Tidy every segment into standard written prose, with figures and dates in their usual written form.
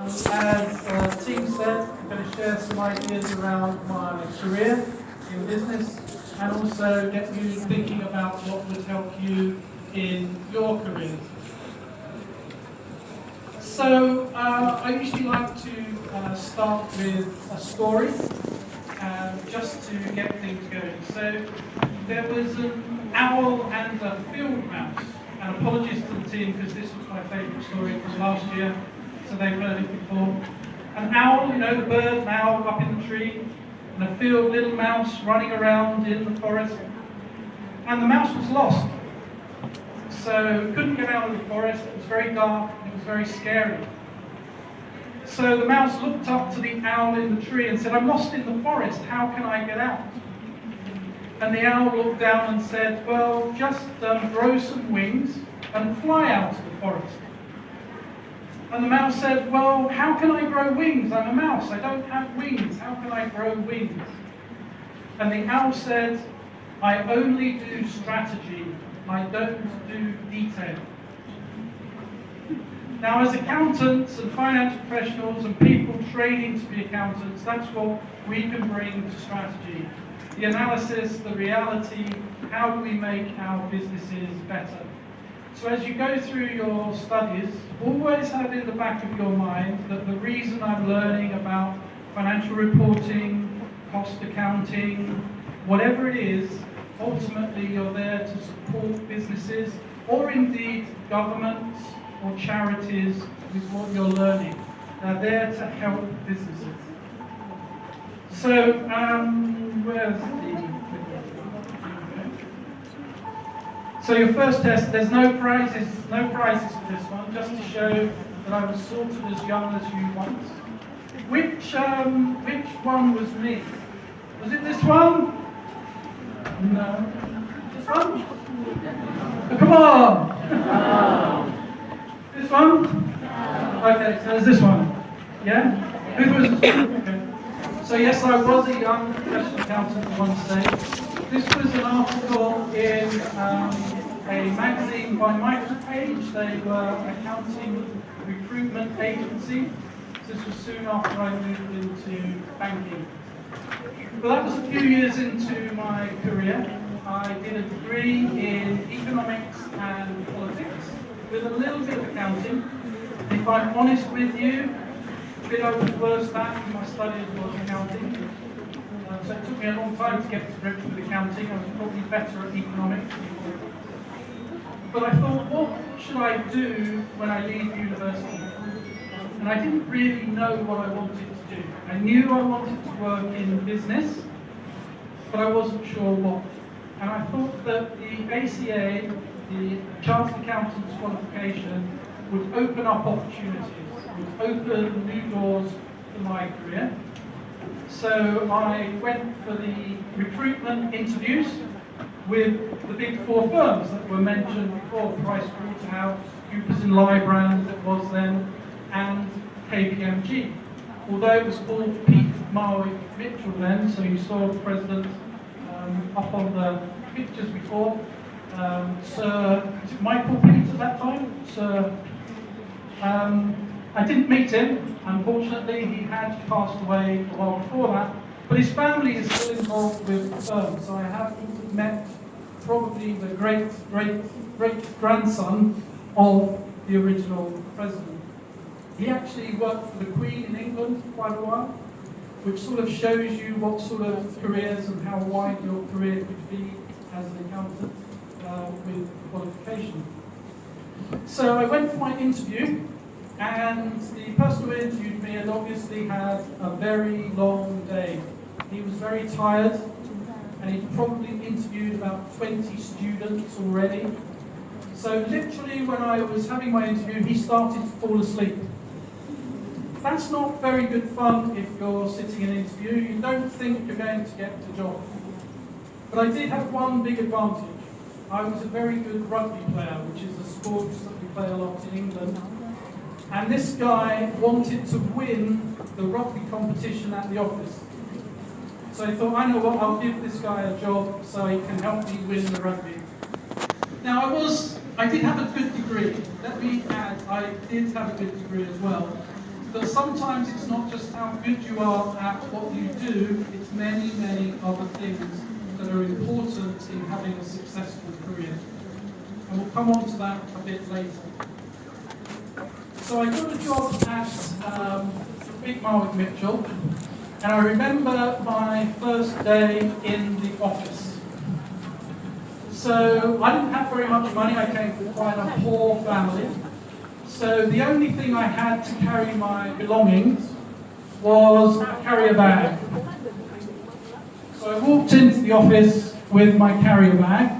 As Team said, I'm going to share some ideas around my career in business and also get you thinking about what would help you in your careers. So I usually like to start with a story just to get things going. So there was an owl and a field mouse. And apologies to the team because this was my favourite story from last year, so they've heard it before. An owl, you know, the bird, an owl up in the tree, and a field little mouse running around in the forest. And the mouse was lost. So couldn't get out of the forest, it was very dark, it was very scary. So the mouse looked up to the owl in the tree and said, "I'm lost in the forest, how can I get out?" And the owl looked down and said, "Well, just grow some wings and fly out of the forest." And the mouse said, "Well, how can I grow wings? I'm a mouse, I don't have wings, how can I grow wings?" And the owl said, "I only do strategy, I don't do detail." Now, as accountants and finance professionals and people training to be accountants, that's what we can bring to strategy. The analysis, the reality, how do we make our businesses better? So as you go through your studies, always have in the back of your mind that the reason I'm learning about financial reporting, cost accounting, whatever it is, ultimately you're there to support businesses or indeed governments or charities with what you're learning. They're there to help businesses. So, where's the... So your first test, there's no prizes for this one, just to show that I was sort of as young as you once. Which one was me? Was it this one? No. This one? Oh, come on! This one? Okay, so there's this one. Yeah? Who was this one? Okay. So yes, I was a young professional accountant at one stage. This was an article in a magazine by MicroPage. They were an accounting recruitment agency. This was soon after I moved into banking. But that was a few years into my career. I did a degree in economics and politics with a little bit of accounting. And if I'm honest with you, the bit I was worst at in my studies was accounting. So it took me a long time to get to grips with accounting. I was probably better at economics. But I thought, what should I do when I leave university? And I didn't really know what I wanted to do. I knew I wanted to work in business, but I wasn't sure what. And I thought that the ACA, the Chartered Accountant's qualification, would open up opportunities, would open new doors for my career. So I went for the recruitment interviews with the big four firms that were mentioned before, Pricewaterhouse, Coopers & Lybrand, it was then, and KPMG. Although it was called Peat Marwick Mitchell then, so you saw the president up on the pictures before. Sir Michael Peat at that time. Sir, I didn't meet him, unfortunately. He had passed away a while before that, but his family is still involved with the firm, so I have met probably the great-grandson of the original president. He actually worked for the Queen in England for quite a while, which sort of shows you what sort of careers and how wide your career could be as an accountant with qualification. So I went for my interview, and the person who interviewed me had obviously had a very long day. He was very tired, and he'd probably interviewed about 20 students already. So literally when I was having my interview, he started to fall asleep. That's not very good fun if you're sitting in an interview. You don't think you're going to get the job. But I did have one big advantage. I was a very good rugby player, which is a sport that we play a lot in England. And this guy wanted to win the rugby competition at the office. So I thought, I know what, I'll give this guy a job so he can help me win the rugby. Now I did have a good degree. Let me add, I did have a good degree as well. that sometimes it's not just how good you are at what you do, it's many, many other things that are important in having a successful career. And we'll come on to that a bit later. So I got a job at Big Marwick Mitchell, and I remember my first day in the office. So I didn't have very much money, I came from quite a poor family. So the only thing I had to carry my belongings was a carrier bag. So I walked into the office with my carrier bag,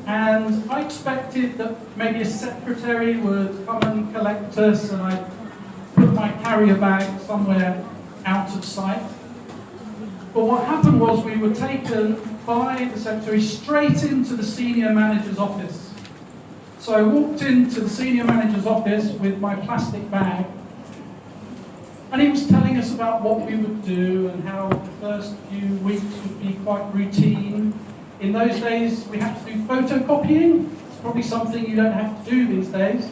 and I expected that maybe a secretary would come and collect us, and I'd put my carrier bag somewhere out of sight. But what happened was we were taken by the secretary straight into the senior manager's office. So I walked into the senior manager's office with my plastic bag, and he was telling us about what we would do and how the first few weeks would be quite routine. In those days, we had to do photocopying. It's probably something you don't have to do these days.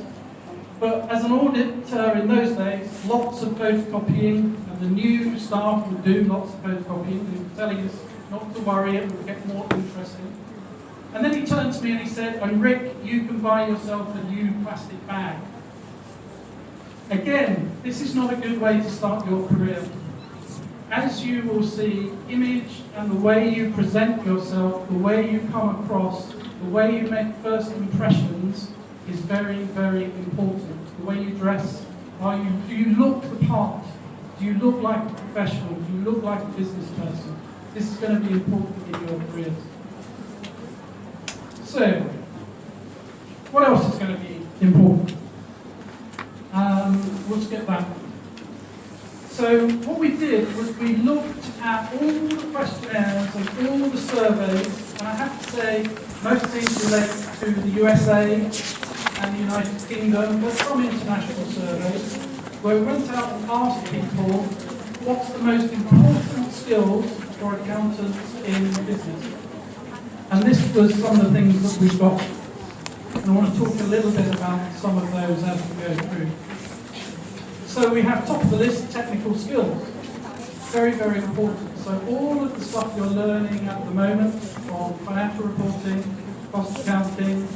But as an auditor in those days, lots of photocopying, and the new staff would do lots of photocopying. He was telling us not to worry, it would get more interesting. And then he turned to me and he said, "And Rick, you can buy yourself a new plastic bag." Again, this is not a good way to start your career. As you will see, image and the way you present yourself, the way you come across, the way you make first impressions is very, very important. The way you dress, do you look the part? Do you look like a professional? Do you look like a business person? This is going to be important in your careers. So, what else is going to be important? We'll skip that. So what we did was we looked at all the questionnaires and all the surveys, and I have to say most of these relate to the USA and the United Kingdom, but some international surveys, where we went out and asked people what's the most important skills for accountants in business. And this was some of the things that we got. And I want to talk a little bit about some of those as we go through. So we have top of the list, technical skills. Very, very important. So all of the stuff you're learning at the moment, from financial reporting, cost accounting,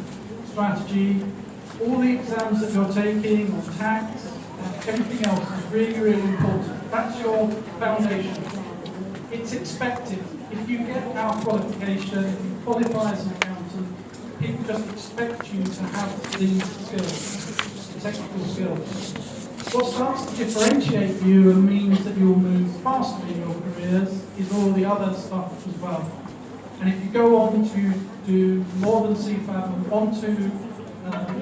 strategy, all the exams that you're taking on tax, everything else is really, really important. That's your foundation. It's expected. If you get our qualification, if you qualify as an accountant, people just expect you to have these skills, the technical skills. What starts to differentiate you and means that you'll move faster in your careers is all the other stuff as well. And if you go on to do more than CFAB and want to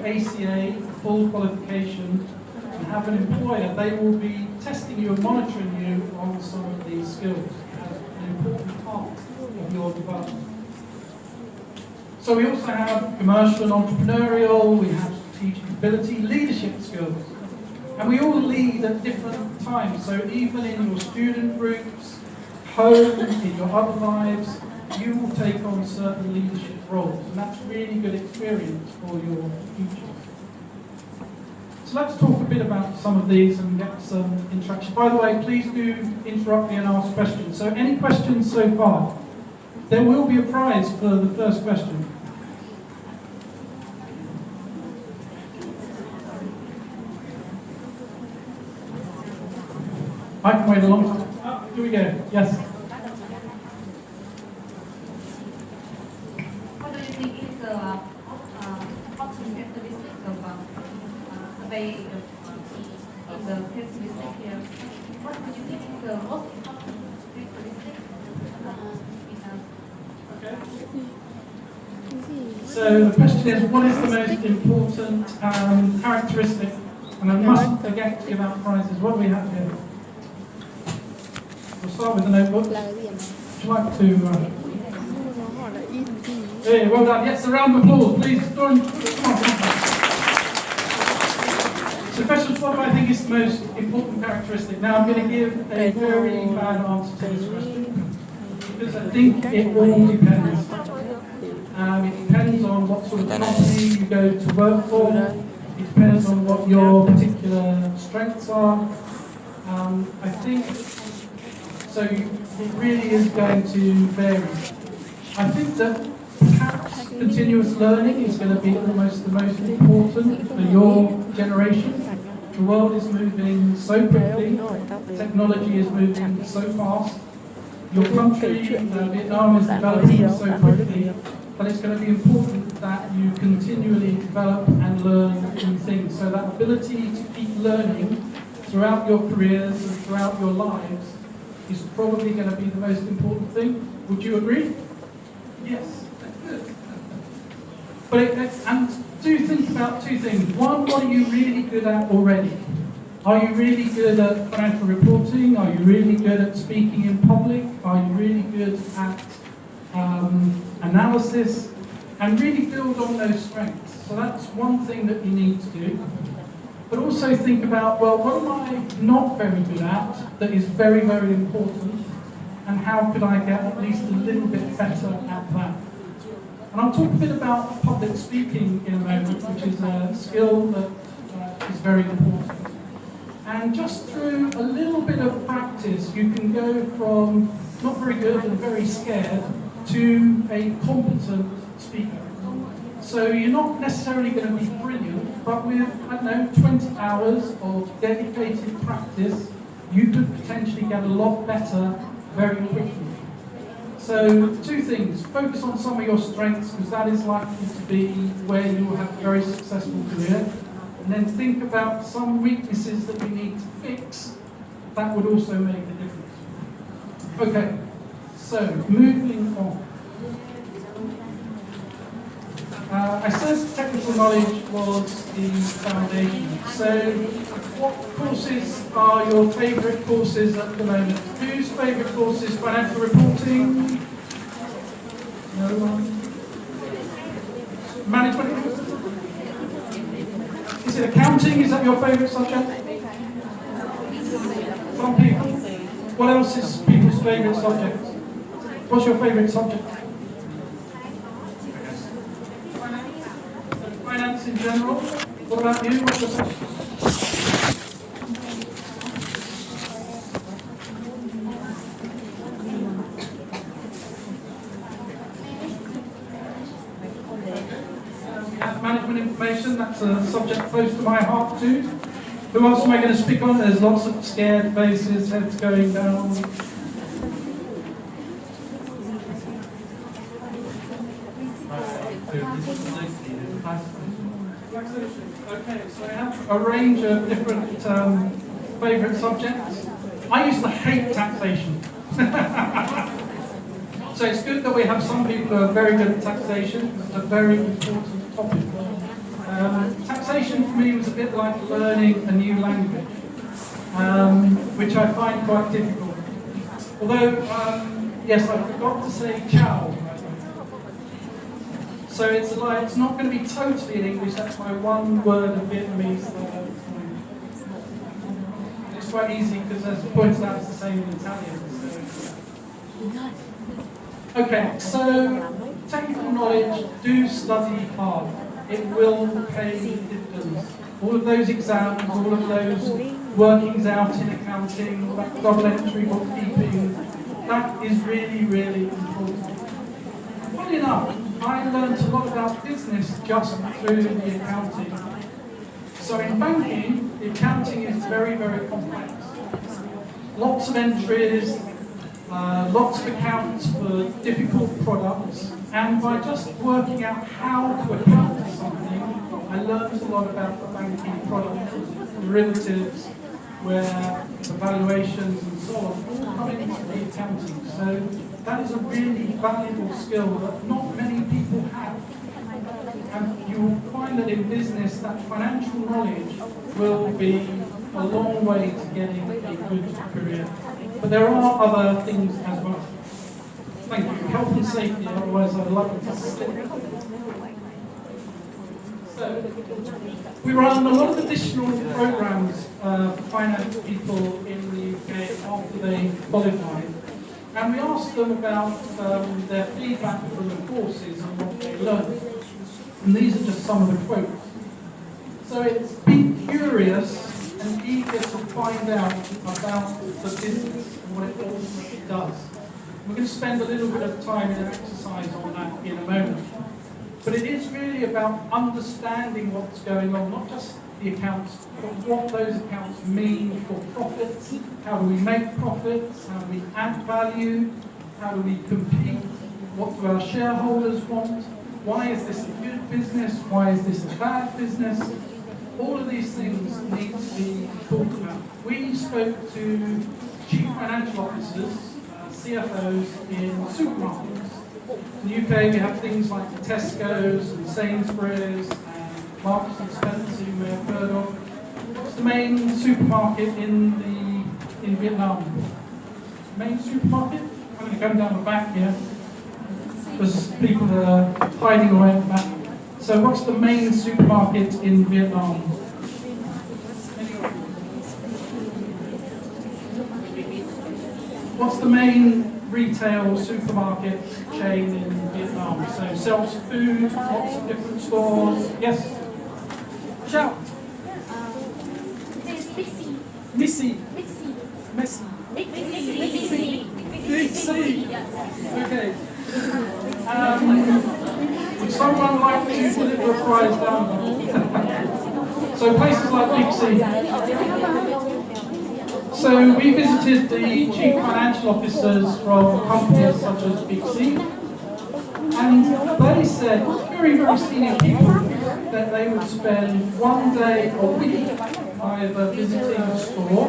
ACA, full qualification, and have an employer, they will be testing you and monitoring you on some of these skills as an important part of your development. So we also have commercial and entrepreneurial, we have strategic ability, leadership skills. And we all lead at different times, so even in your student groups, home, in your other lives, you will take on certain leadership roles, and that's really good experience for your future. So let's talk a bit about some of these and get some interaction. By the way, please do interrupt me and ask questions. So any questions so far? There will be a prize for the first question. I can wait a long time. Oh, here we go. Yes. What do you think is the option characteristic of survey in the pessimistic here? What do you think is the most important characteristic Okay. So the question is, what is the most important characteristic? And I must forget to give out prizes. What do we have here? We'll start with the notebook. Would you like to... Hey, well done. Yes, a round of applause, please. Come on. So question 4, I think, is the most important characteristic. Now I'm going to give a very bad answer to this question, because I think it all depends. It depends on what sort of company you go to work for. It depends on what your particular strengths are. I think, so it really is going to vary. I think that perhaps continuous learning is going to be almost the most important for your generation. The world is moving so quickly, technology is moving so fast. Your country, Vietnam, is developing so quickly that it's going to be important that you continually develop and learn new things. So that ability to keep learning throughout your careers and throughout your lives is probably going to be the most important thing. Would you agree? Yes. Good. And do think about two things. One, what are you really good at already? Are you really good at financial reporting? Are you really good at speaking in public? Are you really good at analysis? And really build on those strengths. So that's one thing that you need to do. But also think about, well, what am I not very good at that is very, very important? And how could I get at least a little bit better at that? And I'll talk a bit about public speaking in a moment, which is a skill that is very important. And just through a little bit of practice, you can go from not very good and very scared to a competent speaker. So you're not necessarily going to be brilliant, but with, 20 hours of dedicated practice, you could potentially get a lot better very quickly. So two things, focus on some of your strengths, because that is likely to be where you will have a very successful career. And then think about some weaknesses that you need to fix. That would also make a difference. Okay, so moving on. I said technical knowledge was the foundation. So what courses are your favourite courses at the moment? Whose favourite course is financial reporting? No one? Management? Is it accounting? Is that your favourite subject? Some people. What else is people's favourite subject? What's your favourite subject? Finance in general. What about you? What's your favourite? Management information, that's a subject close to my heart too. Who else am I going to speak on? There's lots of scared faces, heads going down. Okay, so I have a range of different favourite subjects. I used to hate taxation. So it's good that we have some people who are very good at taxation. It's a very important topic. Taxation for me was a bit like learning a new language, which I find quite difficult. Although, yes, I forgot to say ciao. So it's like, it's not going to be totally in English, that's my one word of Vietnamese. It's quite easy because as pointed out, it's the same in Italian. So. Okay, so technical knowledge, do study hard. It will pay dividends. All of those exams, all of those workings out in accounting, double entry bookkeeping, that is really, really important. Funny enough, I learned a lot about business just through the accounting. So in banking, the accounting is very, very complex. Lots of entries, lots of accounts for difficult products, and by just working out how to account for something, I learned a lot about the banking products, derivatives, where the valuations and so on all come into the accounting. So that is a really valuable skill that not many people have. And you will find that in business, that financial knowledge will be a long way to getting a good career. But there are other things as well. Thank you. Health and safety, otherwise I'd love to slip. So, we run a lot of additional programs for finance people in the UK after they qualify. And we ask them about their feedback from the courses and what they learned. And these are just some of the quotes. So it's be curious and eager to find out about the business and what it ultimately does. We're going to spend a little bit of time in an exercise on that in a moment. But it is really about understanding what's going on, not just the accounts, but what those accounts mean for profits. How do we make profits? How do we add value? How do we compete? What do our shareholders want? Why is this a good business? Why is this a bad business? All of these things need to be talked about. We spoke to chief financial officers, CFOs in supermarkets. In the UK, we have things like Tesco's and Sainsbury's and Marks and Spencer, you may have heard of. What's the main supermarket in Vietnam? Main supermarket? I'm going to come down the back here because people are hiding away at the back. So what's the main supermarket in Vietnam? What's the main retail supermarket chain in Vietnam? So sells food, lots of different stores. Yes? Shout. Missy. Missy. Missy. Messi. Missy. Big C. Okay. Would someone like to deliver a prize down? So places like Big C. So we visited the chief financial officers from companies such as Big C, and they said, very, very senior people, that they would spend one day a week either visiting a store,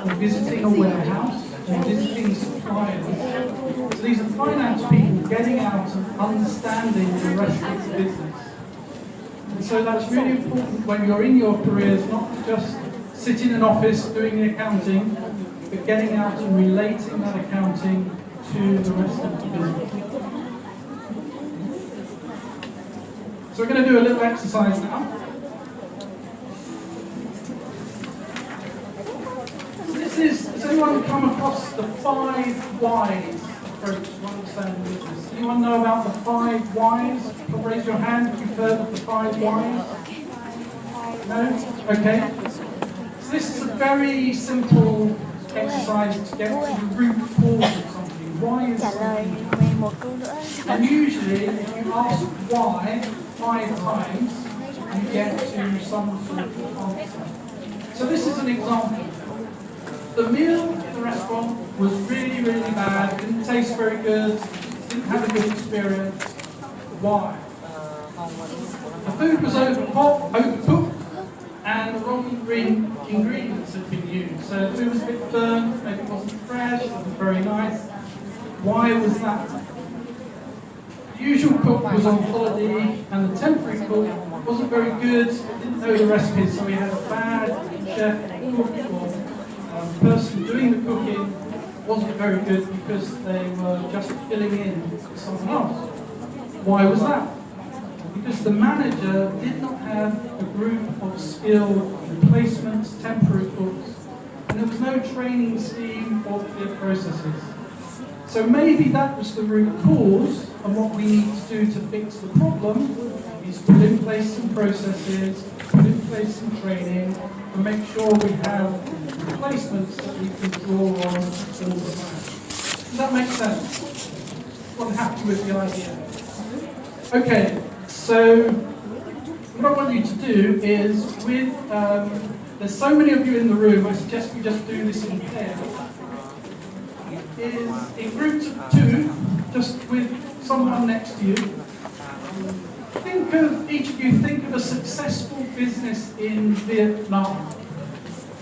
or visiting a warehouse, or visiting suppliers. So these are finance people getting out and understanding the rest of the business. And so that's really important when you're in your careers, not to just sit in an office doing the accounting, but getting out and relating that accounting to the rest of the business. So we're going to do a little exercise now. So has anyone come across the 5 whys approach to understanding business? Anyone know about the 5 whys? Raise your hand if you've heard of the 5 whys. No? Okay. So this is a very simple exercise to get to the root cause of something. Why is something? And usually, if you ask why 5 times, you get to some sort of answer. So this is an example. The meal at the restaurant was really, really bad, didn't taste very good, didn't have a good experience. Why? The food was overcooked, and the wrong ingredients had been used. So the food was a bit burnt, maybe it wasn't fresh, it wasn't very nice. Why was that? The usual cook was on holiday, and the temporary cook wasn't very good, didn't know the recipes, so we had a bad chef cook, or the person doing the cooking wasn't very good because they were just filling in for someone else. Why was that? Because the manager did not have a group of skilled replacements, temporary cooks, and there was no training scheme or clear processes. So maybe that was the root cause, and what we need to do to fix the problem is put in place some processes, put in place some training, and make sure we have replacements that we can draw on all the time. Does that make sense? Everyone happy with the idea? Okay, so what I want you to do is, there's so many of you in the room, I suggest we just do this in pairs, is in groups of 2, just with someone next to you. Each of you think of a successful business in Vietnam.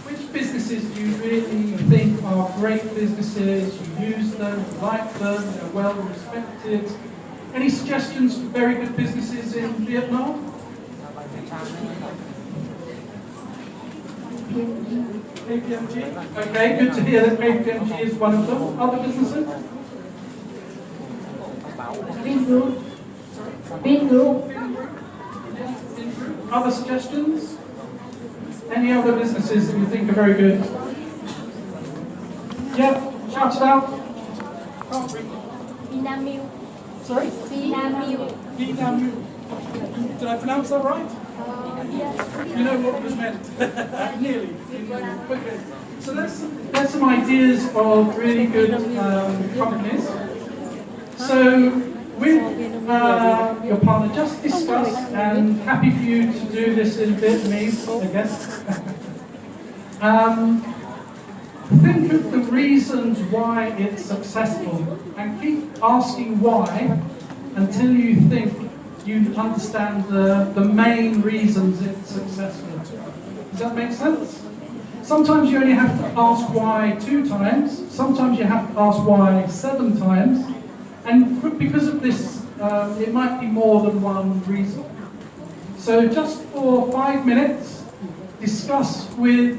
Which businesses do you really think are great businesses? You use them, you like them, they're well respected. Any suggestions for very good businesses in Vietnam? KPMG? Okay, good to hear that KPMG is one of them. Other businesses? Vingroup. Vingroup. Other suggestions? Any other businesses that you think are very good? Yeah, shout it out. Vinamilk. Sorry? Vinamilk. Vinamilk. Did I pronounce that right? You know what was meant? Nearly. Okay. So there's some ideas of really good companies. So with your partner, just discuss, and happy for you to do this in Vietnamese, I guess. Think of the reasons why it's successful, and keep asking why until you think you understand the main reasons it's successful. Does that make sense? Sometimes you only have to ask why 2 times, sometimes you have to ask why 7 times, and because of this, it might be more than one reason. So just for 5 minutes, discuss with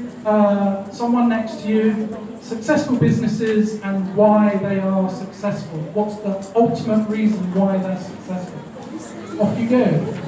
someone next to you successful businesses and why they are successful. What's the ultimate reason why they're successful? Off you go.